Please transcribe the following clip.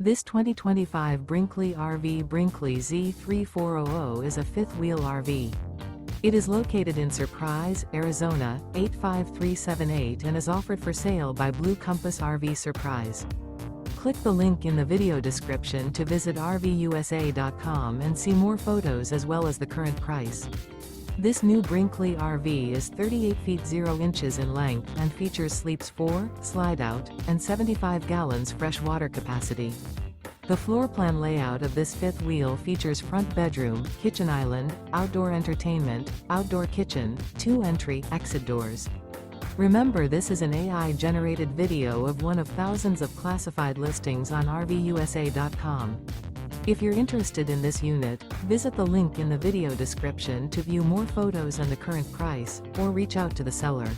This 2025 Brinkley RV Brinkley Z3400 is a fifth-wheel RV. It is located in Surprise, Arizona, 85378 and is offered for sale by Blue Compass RV Surprise. Click the link in the video description to visit RVUSA.com and see more photos as well as the current price. This new Brinkley RV is 38 feet 0 inches in length and features sleeps 4, slide-out, and 75 gallons fresh water capacity. The floor plan layout of this fifth wheel features front bedroom, kitchen island, outdoor entertainment, outdoor kitchen, 2 entry/exit doors. Remember, this is an AI-generated video of one of thousands of classified listings on RVUSA.com. If you're interested in this unit, visit the link in the video description to view more photos and the current price, or reach out to the seller.